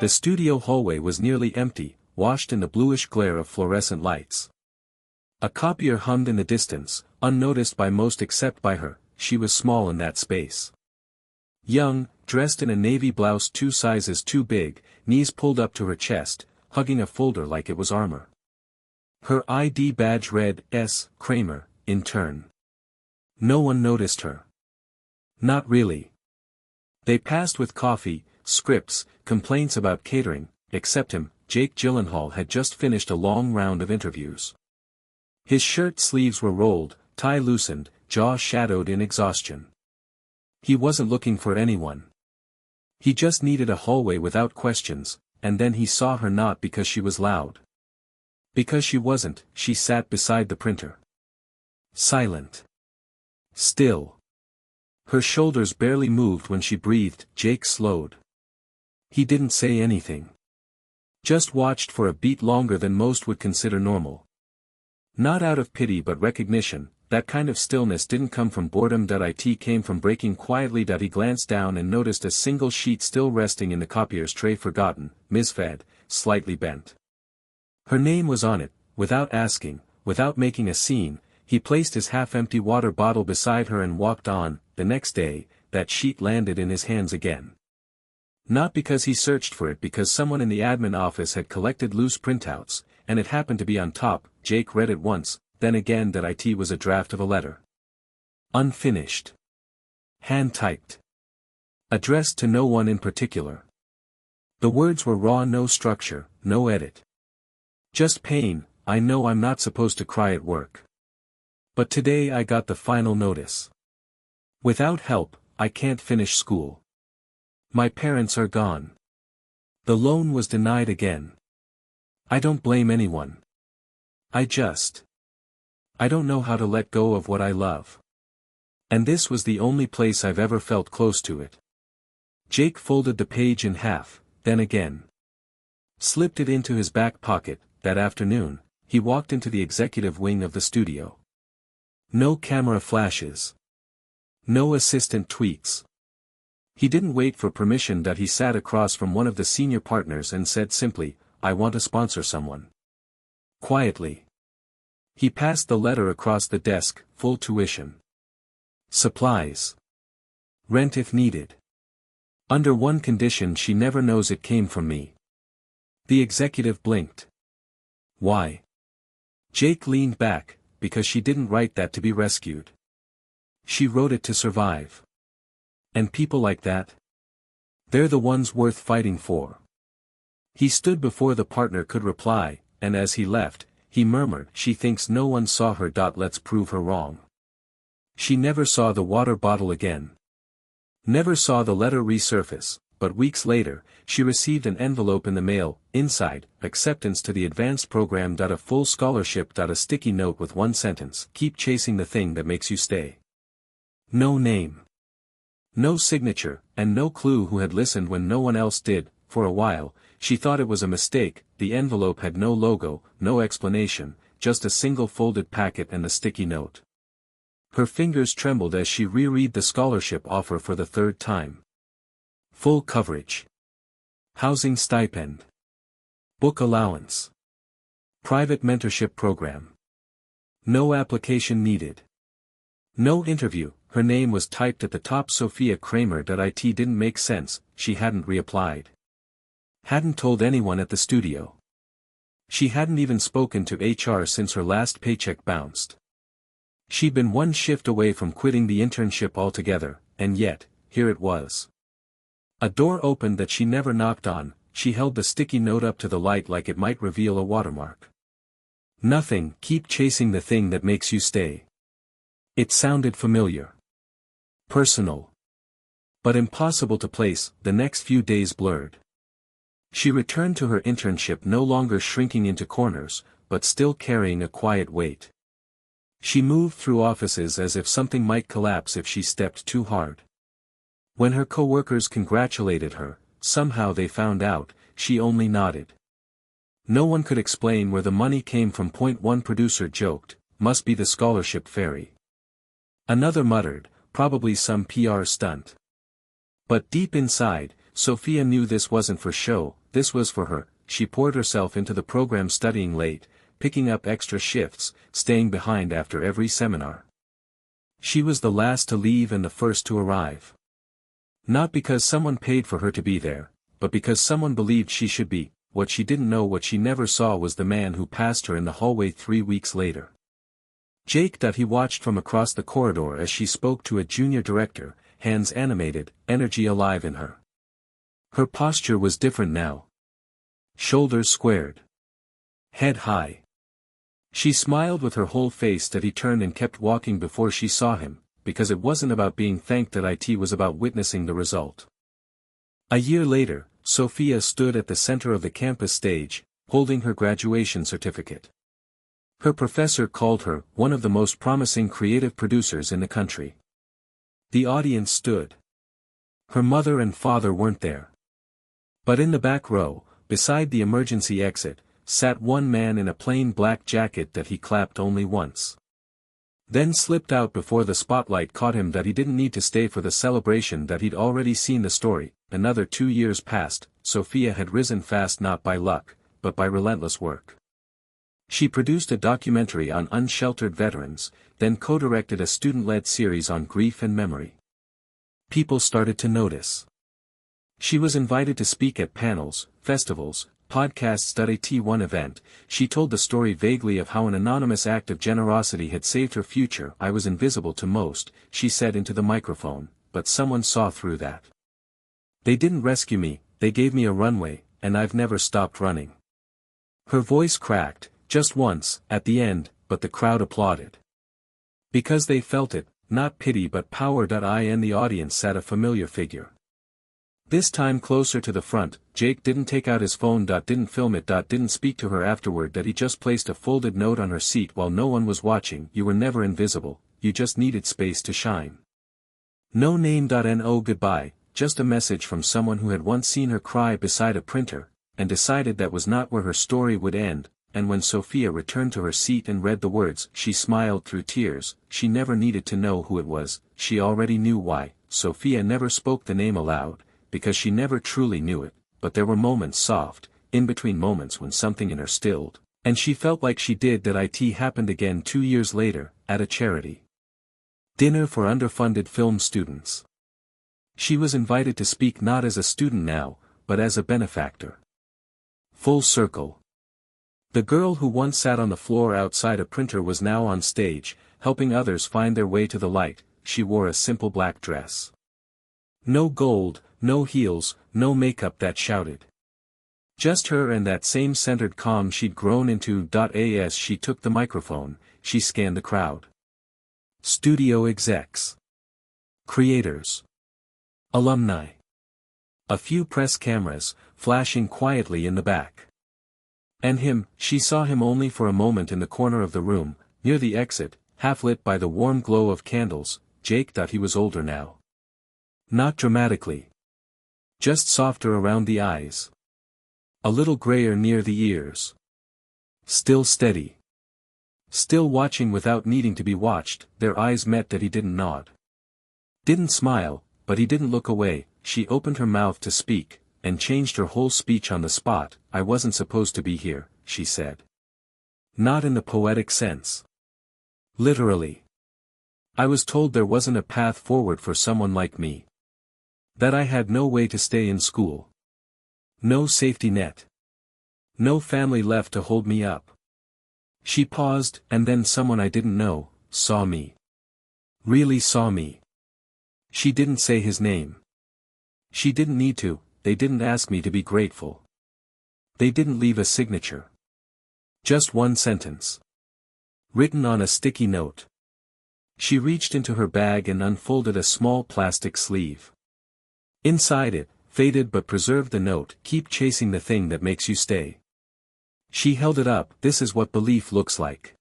The studio hallway was nearly empty, washed in the bluish glare of fluorescent lights. A copier hummed in the distance, unnoticed by most except by her. She was small in that space. Young, dressed in a navy blouse 2 sizes too big, knees pulled up to her chest, hugging a folder like it was armor. Her ID badge read, S. Kramer, intern. No one noticed her. Not really. They passed with coffee, scripts, complaints about catering, except him. Jake Gyllenhaal had just finished a long round of interviews. His shirt sleeves were rolled, tie loosened, jaw shadowed in exhaustion. He wasn't looking for anyone. He just needed a hallway without questions, and then he saw her not because she was loud. Because she wasn't, she sat beside the printer. Silent. Still. Her shoulders barely moved when she breathed. Jake slowed. He didn't say anything. Just watched for a beat longer than most would consider normal. Not out of pity but recognition. That kind of stillness didn't come from boredom.It came from breaking quietly. He glanced down and noticed a single sheet still resting in the copier's tray, forgotten, misfed, slightly bent. Her name was on it. Without asking, without making a scene, he placed his half-empty water bottle beside her and walked on. The next day, that sheet landed in his hands again. Not because he searched for it, because someone in the admin office had collected loose printouts, and it happened to be on top. Jake read it once, then again. It was a draft of a letter. Unfinished. Hand-typed. Addressed to no one in particular. The words were raw, no structure, no edit. Just pain. I know I'm not supposed to cry at work. But today I got the final notice. Without help, I can't finish school. My parents are gone. The loan was denied again. I don't blame anyone. I don't know how to let go of what I love. And this was the only place I've ever felt close to it. Jake folded the page in half, then again. Slipped it into his back pocket. That afternoon, he walked into the executive wing of the studio. No camera flashes. No assistant tweets. He didn't wait for permission. He sat across from one of the senior partners and said simply, I want to sponsor someone. Quietly. He passed the letter across the desk. Full tuition. Supplies. Rent if needed. Under one condition: she never knows it came from me. The executive blinked. Why? Jake leaned back. Because she didn't write that to be rescued. She wrote it to survive. And people like that? They're the ones worth fighting for. He stood before the partner could reply, and as he left, he murmured, she thinks no one saw her. Let's prove her wrong. She never saw the water bottle again. Never saw the letter resurface, but weeks later, she received an envelope in the mail. Inside, acceptance to the advanced program. A full scholarship. A sticky note with one sentence, keep chasing the thing that makes you stay. No name. No signature, and no clue who had listened when no one else did. For a while, she thought it was a mistake. The envelope had no logo, no explanation, just a single folded packet and the sticky note. Her fingers trembled as she reread the scholarship offer for the 3rd time. Full coverage. Housing stipend. Book allowance. Private mentorship program. No application needed. No interview. Her name was typed at the top. Sophia Kramer. It didn't make sense. She hadn't reapplied. Hadn't told anyone at the studio. She hadn't even spoken to HR since her last paycheck bounced. She'd been one shift away from quitting the internship altogether, and yet, here it was. A door opened that she never knocked on. She held the sticky note up to the light like it might reveal a watermark. Nothing. Keep chasing the thing that makes you stay. It sounded familiar. Personal. But impossible to place. The next few days blurred. She returned to her internship no longer shrinking into corners, but still carrying a quiet weight. She moved through offices as if something might collapse if she stepped too hard. When her coworkers congratulated her, somehow they found out, she only nodded. No one could explain where the money came from. One producer joked, must be the scholarship fairy. Another muttered, probably some PR stunt. But deep inside, Sophia knew this wasn't for show. this was for her. She poured herself into the program, studying late, picking up extra shifts, staying behind after every seminar. She was the last to leave and the first to arrive. Not because someone paid for her to be there, but because someone believed she should be. What she didn't know, what she never saw, was the man who passed her in the hallway 3 weeks later. Jake.He watched from across the corridor as she spoke to a junior director, hands animated, energy alive in her. Her posture was different now. Shoulders squared. Head high. She smiled with her whole face. That he turned and kept walking before she saw him, because it wasn't about being thanked. It was about witnessing the result. A year later, Sophia stood at the center of the campus stage, holding her graduation certificate. Her professor called her one of the most promising creative producers in the country. The audience stood. Her mother and father weren't there. But in the back row, beside the emergency exit, sat one man in a plain black jacket that he clapped only once. Then slipped out before the spotlight caught him. That he didn't need to stay for the celebration, that he'd already seen the story. Another 2 years passed. Sophia had risen fast, not by luck, but by relentless work. She produced a documentary on unsheltered veterans, then co-directed a student-led series on grief and memory. People started to notice. She was invited to speak at panels, festivals, podcasts. At one event, she told the story vaguely of how an anonymous act of generosity had saved her future. I was invisible to most, she said into the microphone, but someone saw through that. They didn't rescue me, they gave me a runway, and I've never stopped running. Her voice cracked, just once, at the end, but the crowd applauded. Because they felt it, not pity but power. In the audience sat a familiar figure. This time closer to the front. Jake didn't take out his phone. Didn't film it. Didn't speak to her afterward. That he just placed a folded note on her seat while no one was watching. You were never invisible, you just needed space to shine. No name. No goodbye, just a message from someone who had once seen her cry beside a printer, and decided that was not where her story would end. And when Sophia returned to her seat and read the words, she smiled through tears. She never needed to know who it was, she already knew why. Sophia never spoke the name aloud, because she never truly knew it, but there were moments, soft, in-between moments, when something in her stilled, and she felt like she did. It happened again 2 years later, at a charity dinner for underfunded film students. She was invited to speak not as a student now, but as a benefactor. Full circle. The girl who once sat on the floor outside a printer was now on stage, helping others find their way to the light. She wore a simple black dress. No gold, no heels, no makeup that shouted. Just her and that same centered calm she'd grown into. As she took the microphone, she scanned the crowd. Studio execs. Creators. Alumni. A few press cameras, flashing quietly in the back. And him. She saw him only for a moment in the corner of the room, near the exit, half lit by the warm glow of candles. Jake. He was older now. Not dramatically. Just softer around the eyes. A little grayer near the ears. Still steady. Still watching without needing to be watched. Their eyes met. He didn't nod. Didn't smile, but he didn't look away. She opened her mouth to speak, and changed her whole speech on the spot. I wasn't supposed to be here, she said. Not in the poetic sense. Literally. I was told there wasn't a path forward for someone like me. That I had no way to stay in school. No safety net. No family left to hold me up. She paused, and then someone I didn't know, saw me. Really saw me. She didn't say his name. She didn't need to. They didn't ask me to be grateful. They didn't leave a signature. Just one sentence. Written on a sticky note. She reached into her bag and unfolded a small plastic sleeve. Inside it, faded but preserved the note, keep chasing the thing that makes you stay. She held it up. This is what belief looks like.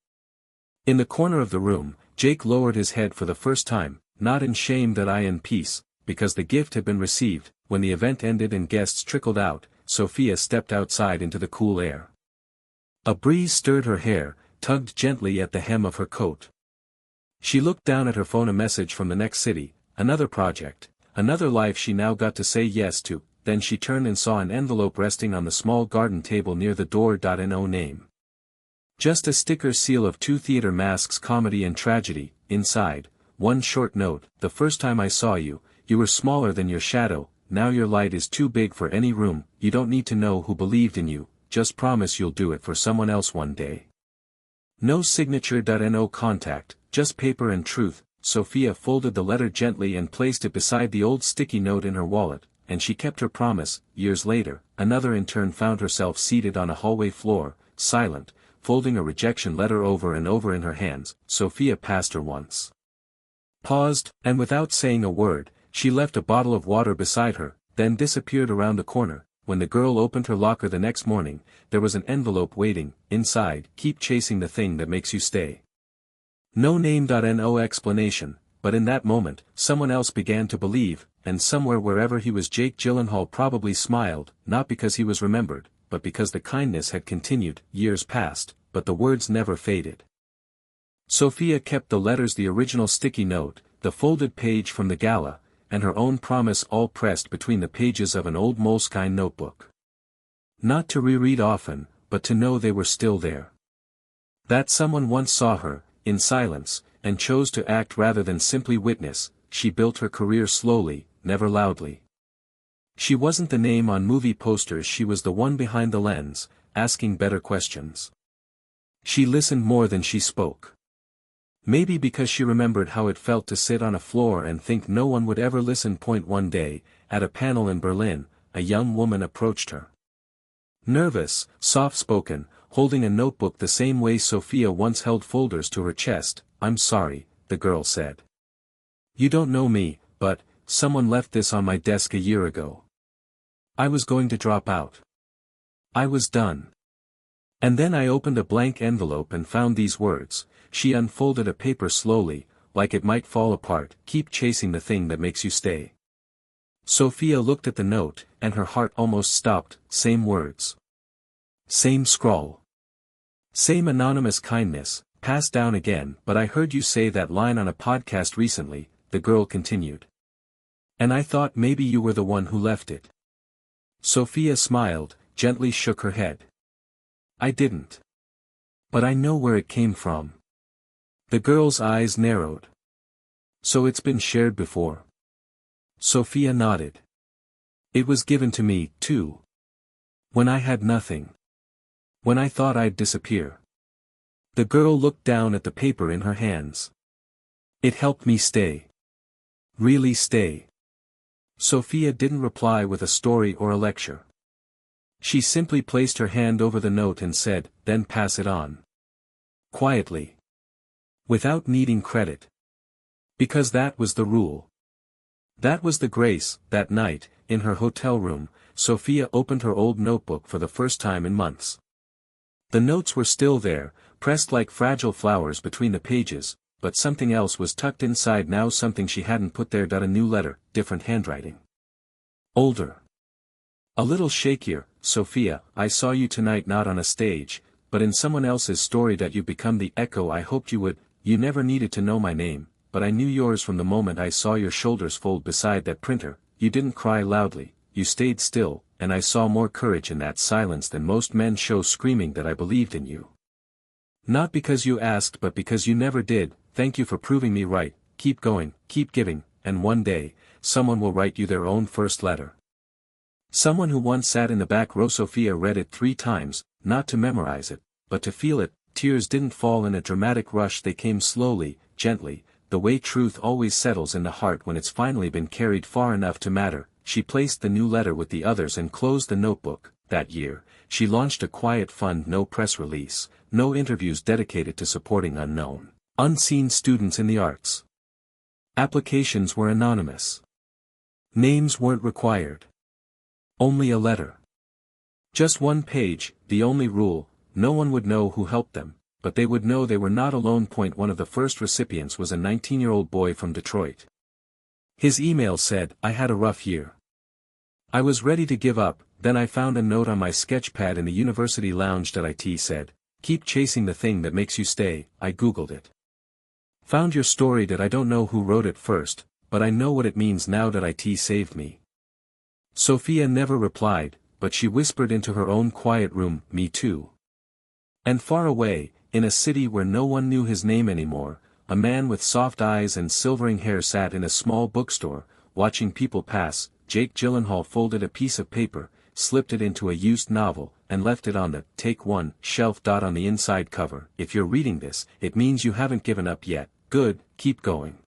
In the corner of the room, Jake lowered his head for the first time, not in shame in peace, because the gift had been received. When the event ended and guests trickled out, Sophia stepped outside into the cool air. A breeze stirred her hair, tugged gently at the hem of her coat. She looked down at her phone. A message from the next city, another project, another life she now got to say yes to. then she turned and saw an envelope resting on the small garden table near the door.No name. Just a sticker seal of 2 theater masks, comedy and tragedy. Inside, one short note: the first time I saw you, you were smaller than your shadow, now your light is too big for any room, you don't need to know who believed in you, just promise you'll do it for someone else one day. No signature.No contact, just paper and truth. Sophia folded the letter gently and placed it beside the old sticky note in her wallet, and she kept her promise. Years later, another intern found herself seated on a hallway floor, silent, folding a rejection letter over and over in her hands. Sophia passed her once. Paused, and without saying a word, she left a bottle of water beside her, then disappeared around the corner. When the girl opened her locker the next morning, there was an envelope waiting. Inside, keep chasing the thing that makes you stay. No name.No explanation, but in that moment, someone else began to believe, and somewhere wherever he was Jake Gyllenhaal probably smiled, not because he was remembered, but because the kindness had continued. Years passed, but the words never faded. Sophia kept the letters, the original sticky note, the folded page from the gala, and her own promise, all pressed between the pages of an old moleskine notebook. Not to reread often, but to know they were still there. That someone once saw her, in silence, and chose to act rather than simply witness. She built her career slowly, never loudly. She wasn't the name on movie posters, she was the one behind the lens, asking better questions. She listened more than she spoke. Maybe because she remembered how it felt to sit on a floor and think no one would ever listen. One day, at a panel in Berlin, a young woman approached her. Nervous, soft-spoken, holding a notebook the same way Sophia once held folders to her chest. I'm sorry, the girl said. You don't know me, but someone left this on my desk a year ago. I was going to drop out. I was done. And then I opened a blank envelope and found these words. She unfolded a paper slowly, like it might fall apart. Keep chasing the thing that makes you stay. Sophia looked at the note, and her heart almost stopped. Same words. Same scrawl. Same anonymous kindness, passed down again. But I heard you say that line on a podcast recently, the girl continued. And I thought maybe you were the one who left it. Sophia smiled, gently shook her head. I didn't. But I know where it came from. The girl's eyes narrowed. So it's been shared before? Sophia nodded. It was given to me, too. When I had nothing. When I thought I'd disappear. The girl looked down at the paper in her hands. It helped me stay. Really stay. Sophia didn't reply with a story or a lecture. She simply placed her hand over the note and said, then pass it on. Quietly. Without needing credit. Because that was the rule. That was the grace. That night, in her hotel room, Sophia opened her old notebook for the first time in months. The notes were still there, pressed like fragile flowers between the pages, but something else was tucked inside now, something she hadn't put there. A new letter, different handwriting. Older. A little shakier. Sophia, I saw you tonight not on a stage, but in someone else's story. You become the echo I hoped you would. You never needed to know my name, but I knew yours from the moment I saw your shoulders fold beside that printer. You didn't cry loudly, you stayed still, and I saw more courage in that silence than most men show, screaming that I believed in you. Not because you asked, but because you never did. Thank you for proving me right. Keep going, keep giving, and one day, someone will write you their own first letter. Someone who once sat in the back row. Sophia read it 3 times, not to memorize it, but to feel it. Tears didn't fall in a dramatic rush, they came slowly, gently, the way truth always settles in the heart when it's finally been carried far enough to matter. She placed the new letter with the others and closed the notebook. That year, she launched a quiet fund. No press release, no interviews, dedicated to supporting unknown, unseen students in the arts. Applications were anonymous. Names weren't required. Only a letter. Just one page. The only rule: no one would know who helped them, but they would know they were not alone. One of the first recipients was a 19-year-old boy from Detroit. His email said, I had a rough year. I was ready to give up, then I found a note on my sketch pad in the university lounge. It said, keep chasing the thing that makes you stay. I googled it. Found your story. I don't know who wrote it first, but I know what it means now. It saved me. Sophia never replied, but she whispered into her own quiet room, "Me too." And far away, in a city where no one knew his name anymore, a man with soft eyes and silvering hair sat in a small bookstore, watching people pass. Jake Gyllenhaal folded a piece of paper, slipped it into a used novel, and left it on the "Take One" shelf. On the inside cover, "If you're reading this, it means you haven't given up yet. Good, keep going."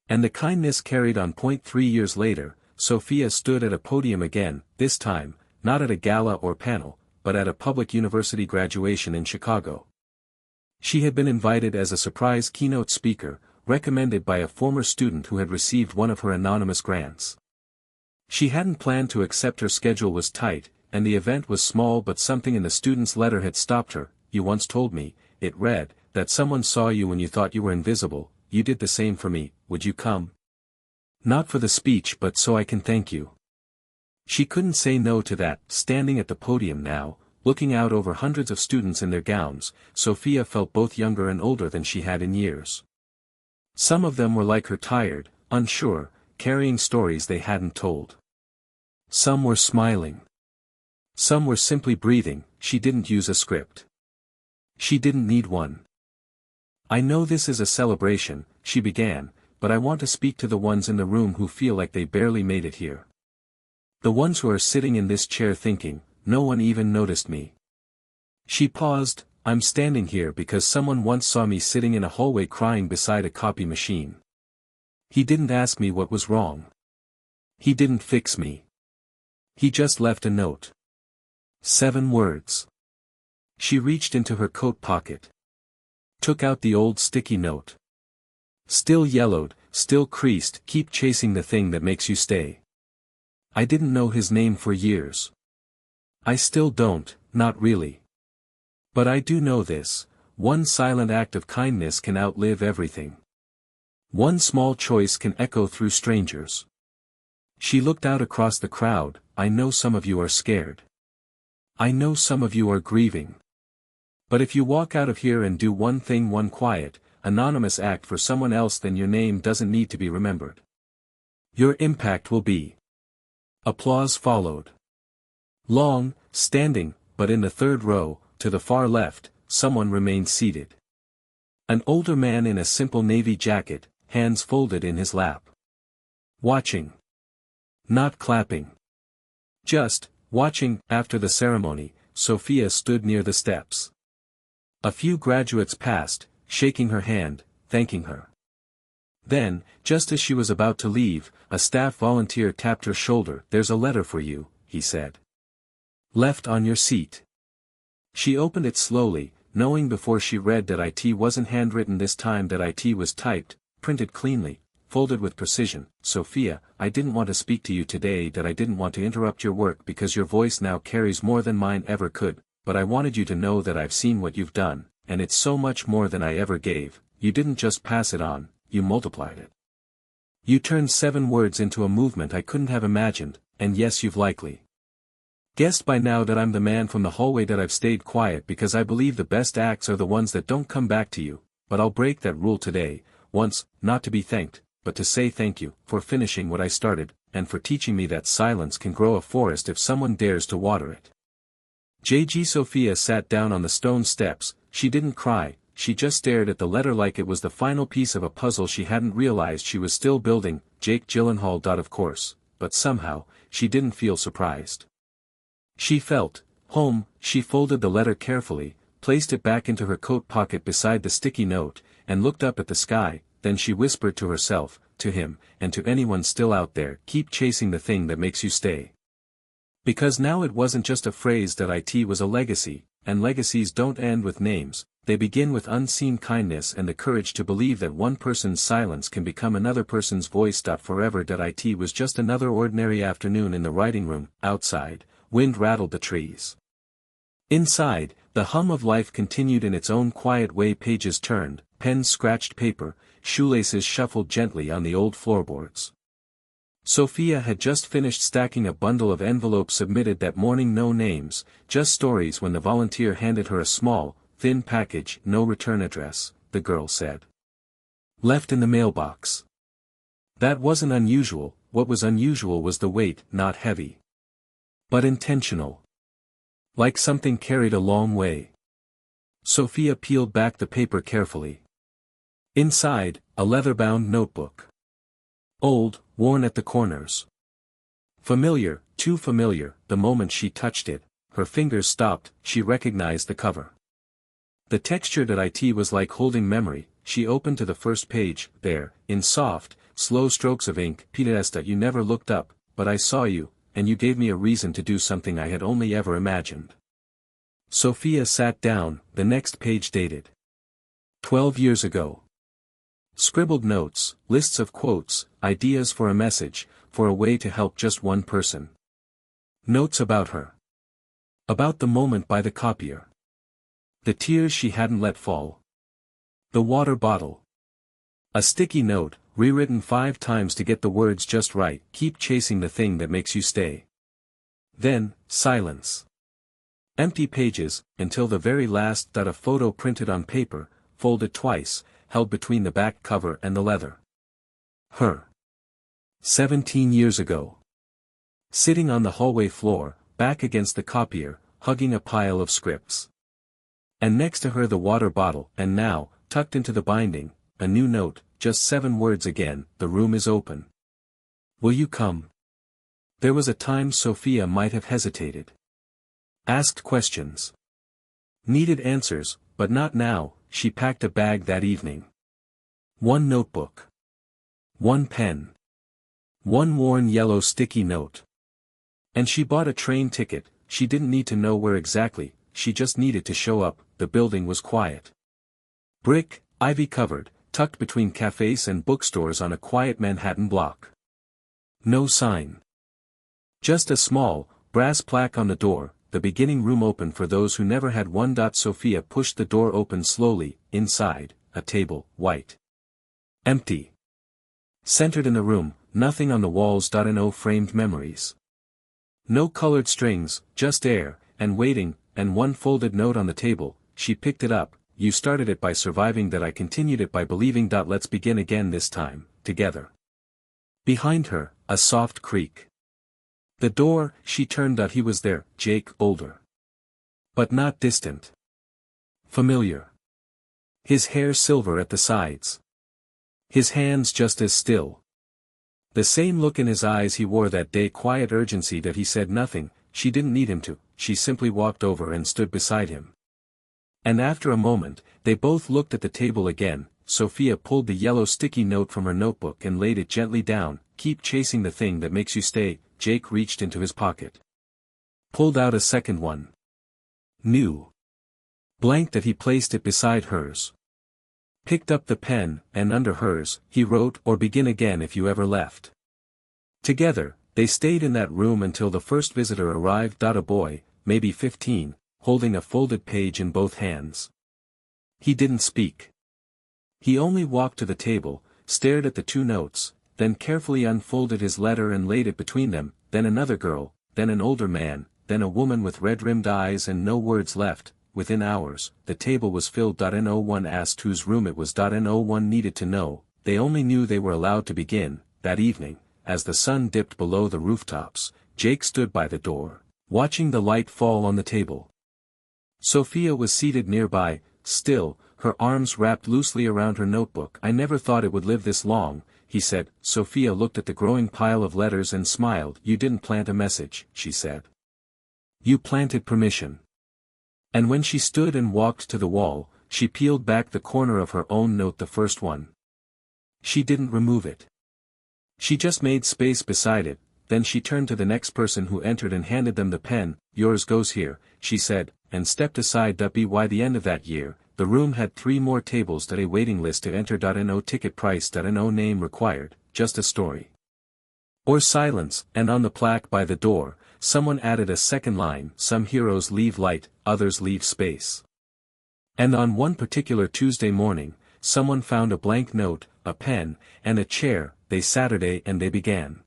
And the kindness carried on. 3 years later, Sophia stood at a podium again, this time, not at a gala or panel, but at a public university graduation in Chicago. She had been invited as a surprise keynote speaker, recommended by a former student who had received one of her anonymous grants. She hadn't planned to accept. Her schedule was tight, and the event was small, but something in the student's letter had stopped her. "You once told me," it read, "that someone saw you when you thought you were invisible. You did the same for me. Would you come? Not for the speech, but so I can thank you." She couldn't say no to that. Standing at the podium now, looking out over hundreds of students in their gowns, Sophia felt both younger and older than she had in years. Some of them were like her, tired, unsure, carrying stories they hadn't told. Some were smiling. Some were simply breathing. She didn't use a script. She didn't need one. "I know this is a celebration," she began, "but I want to speak to the ones in the room who feel like they barely made it here. The ones who are sitting in this chair thinking, 'No one even noticed me.'" She paused. "I'm standing here because someone once saw me sitting in a hallway crying beside a copy machine. He didn't ask me what was wrong. He didn't fix me. He just left a note. 7 words. She reached into her coat pocket. Took out the old sticky note. Still yellowed, still creased. "Keep chasing the thing that makes you stay." I didn't know his name for years. I still don't, not really. But I do know this: one silent act of kindness can outlive everything. One small choice can echo through strangers. She looked out across the crowd. "I know some of you are scared. I know some of you are grieving. But if you walk out of here and do one thing, one quiet, anonymous act for someone else, then your name doesn't need to be remembered. Your impact will be." Applause followed. Long, standing, but in the third row, to the far left, someone remained seated. An older man in a simple navy jacket, hands folded in his lap. Watching. Not clapping. Just watching. After the ceremony, Sophia stood near the steps. A few graduates passed, shaking her hand, thanking her. Then, just as she was about to leave, a staff volunteer tapped her shoulder. "There's a letter for you," he said. "Left on your seat." She opened it slowly, knowing before she read that it wasn't handwritten this time, that it was typed, printed cleanly, folded with precision. "Sophia, I didn't want to speak to you today, that I didn't want to interrupt your work because your voice now carries more than mine ever could, but I wanted you to know that I've seen what you've done, and it's so much more than I ever gave. You didn't just pass it on, you multiplied it. You turned 7 words into a movement I couldn't have imagined, and yes, you've likely guessed by now that I'm the man from the hallway, that I've stayed quiet because I believe the best acts are the ones that don't come back to you, but I'll break that rule today, once, not to be thanked, but to say thank you, for finishing what I started, and for teaching me that silence can grow a forest if someone dares to water it." J.G. Sophia sat down on the stone steps. She didn't cry, she just stared at the letter like it was the final piece of a puzzle she hadn't realized she was still building. Jake Gyllenhaal. Of course, but somehow, she didn't feel surprised. She felt home. She folded the letter carefully, placed it back into her coat pocket beside the sticky note, and looked up at the sky. Then she whispered to herself, to him, and to anyone still out there, "Keep chasing the thing that makes you stay." Because now it wasn't just a phrase, that it was a legacy, and legacies don't end with names, they begin with unseen kindness and the courage to believe that one person's silence can become another person's voice. Forever. It was just another ordinary afternoon in the writing room. Outside, wind rattled the trees. Inside, the hum of life continued in its own quiet way. Pages turned, pens scratched paper, shoelaces shuffled gently on the old floorboards. Sophia had just finished stacking a bundle of envelopes submitted that morning. No names, just stories, when the volunteer handed her a small, thin package. "No return address," the girl said. "Left in the mailbox." That wasn't unusual. what was unusual was the weight, not heavy, but intentional. Like something carried a long way. Sophia peeled back the paper carefully. Inside, a leather-bound notebook. Old, worn at the corners. Familiar, too familiar. The moment she touched it, her fingers stopped. She recognized the cover. The texture.It was like holding memory. She opened to the first page. There, in soft, slow strokes of ink, expect.That you never looked up, but I saw you, and you gave me a reason to do something I had only ever imagined. Sophia sat down. The next page dated 12 years ago. Scribbled notes, lists of quotes, ideas for a message, for a way to help just one person. Notes about her. About the moment by the copier. The tears she hadn't let fall. The water bottle. A sticky note, rewritten 5 times to get the words just right. Keep chasing the thing that makes you stay. Then, silence. Empty pages, until the very last. A photo printed on paper, folded twice, held between the back cover and the leather. Her. 17 years ago. Sitting on the hallway floor, back against the copier, hugging a pile of scripts. And next to her the water bottle, and now, tucked into the binding, a new note, just 7 words again. The room is open. Will you come? There was a time Sophia might have hesitated. Asked questions. Needed answers, but not now. She packed a bag that evening. 1 notebook. 1 pen. 1 worn yellow sticky note. And she bought a train ticket. She didn't need to know where exactly, she just needed to show up. The building was quiet. Brick, ivy covered, tucked between cafes and bookstores on a quiet Manhattan block. No sign. Just a small, brass plaque on the door. The beginning room open for those who never had one. Sophia pushed the door open slowly. Inside, a table, white. Empty. Centered in the room, nothing on the walls. No framed memories. No colored strings, just air, and waiting, and 1 folded note on the table. She picked it up. You started it by surviving that, I continued it by believing. Let's begin again, this time, together. Behind her, a soft creak. The door. She turned. He was there, Jake, older. But not distant. Familiar. His hair silver at the sides. His hands just as still. The same look in his eyes he wore that day, quiet urgency. He said nothing. She didn't need him to, she simply walked over and stood beside him. And after a moment, they both looked at the table again. Sophia pulled the yellow sticky note from her notebook and laid it gently down. Keep chasing the thing that makes you stay. Jake reached into his pocket. Pulled out a second one. New. Blank. He placed it beside hers. Picked up the pen, and under hers, he wrote, or begin again if you ever left. Together, they stayed in that room until the first visitor arrived. A boy, maybe 15, holding a folded page in both hands. He didn't speak. He only walked to the table, stared at the 2 notes, then carefully unfolded his letter and laid it between them. Then another girl, then an older man, then a woman with red-rimmed eyes and no words left. Within hours, the table was filled. No one asked whose room it was. No one needed to know. They only knew they were allowed to begin. That evening, as the sun dipped below the rooftops, Jake stood by the door, watching the light fall on the table. Sophia was seated nearby, still, her arms wrapped loosely around her notebook. I never thought it would live this long, he said. Sophia looked at the growing pile of letters and smiled. You didn't plant a message, she said. You planted permission. And when she stood and walked to the wall, she peeled back the corner of her own note, the first one. She didn't remove it. She just made space beside it. Then she turned to the next person who entered and handed them the pen. Yours goes here, she said, and stepped aside. By the end of that year, the room had 3 more tables. A waiting list to enter. No ticket price. No name required, just a story. Or silence. And on the plaque by the door, someone added a second line. Some heroes leave light, others leave space. And on one particular Tuesday morning, someone found a blank note, a pen, and a chair. They Saturday and they began.